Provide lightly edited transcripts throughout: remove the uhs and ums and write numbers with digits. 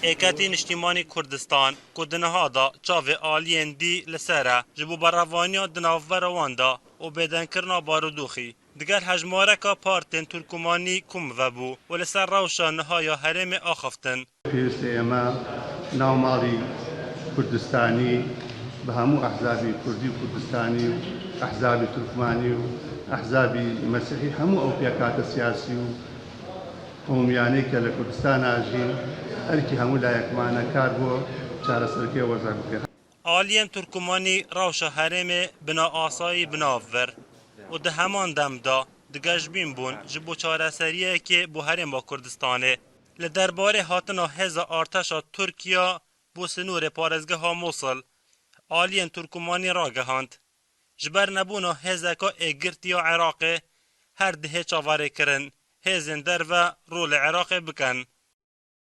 ایکتی نشتیمانی کردستان کدنها دا چاو آلین دی لسره جبو براوانیا دناور واندا و بدن کرنا بارودوخی دیگر هجمارکا پارتن ترکمانی کم وبو و لسر روشا نهایا حرم آخفتن پێویستە ئێمە ناوماڵی کوردستانی بە هەموو ئەحزابی کوردی و کوردستانی و ئەحزابی تورکمانی و ئەحزابی مەسیحی هەموو ئەو پێکاتە سیاسی و قومیانەی کە لە کوردستان ئاژین ئەرکی هەموو لایەکمانە کار بۆ چارەسەرکردنی وەزع بکرێت. آلین ترکمانی روشا حرم بنا آسایی بناور و ده همان دمدا دگشبین بون جبو چارەسەریه که بو حرم با کردستانه لدرباره هاتنا هزا ارتشا ترکیا بو سنور پارزگه ها موصل آلین ترکمانی را گهاند جبر نبونا هزاکا اگرتیا عراق هر ده چاواره کرن هزن در و رول عراق بکن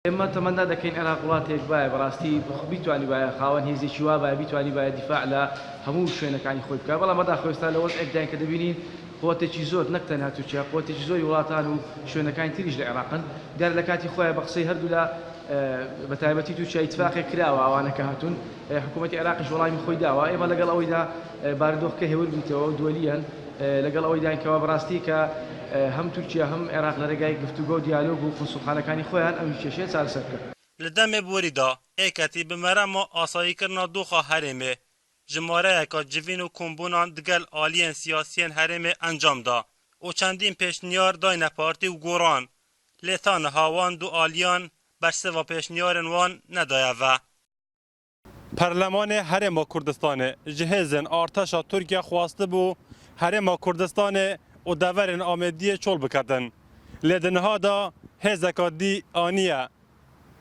ئێمە تەمەندا دەکەین عێراق وڵاتێک وایە بەڕاستی بیتوانی وایە خاوەن هێزێکی وا بایە بیتوانی وایە دیفاع لە هەموو شوێنەکانی خۆی بکات بەڵام بەداخۆستا لە وەزعێکدایە کە دەبینین قوتێکی زۆر نەک تەنها تورکیا قوتێکی زۆری وڵاتان و شوێنەکانی تریش لە عێراقن دیار لە کاتی خۆیان بە قسەی هەردوو لە بەتایبەتی تورکیا ئیتفاقێک کراوە ئەوانە کە هاتوون حکوومەتی عێراقیش وەڵامی خۆی داوە ئێمە لەگەڵ ئەوەیدا بارودۆخەکە هێور بیتەوە و دووەلیەن لەگەڵ ئەوەیدان کەوا بەڕاستی کە هەم تورکیا هەم عێراق لە ڕێگای گفتوگۆ و دیالۆگ و قونسوڵخانەکانی خۆیان ئەو کێشەیە چارەسەر کرد. لدم بوریدا ایکتی بمرم آسایی کرنا دوخا حرمه جماره اکا جوین و کمبونان دگل آلین سیاسین حرمه انجام دا و چندین پیشنیار داین پارتی و گوران لیتان هاوان دو آلیان برسه و پیشنیارن وان ندایه و پرلمان حرم کردستان جهزن ارتشا ترکیه خواسته بو حرم کردستان و دورن آمدی چول بکردن لیدنها دا هزکا دی آنیه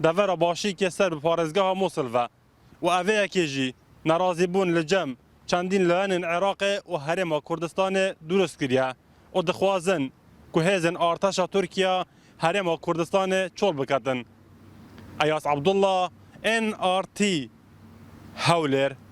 دور باشی که سر به پارزگاه موصل و اوه جی نرازی بون لجم چندین لعن عراق و حرم کردستان درست کریه و دخوازن که هزن ارتش ترکیه حرم کردستان چول بکردن. ایاس عبدالله NRT هولر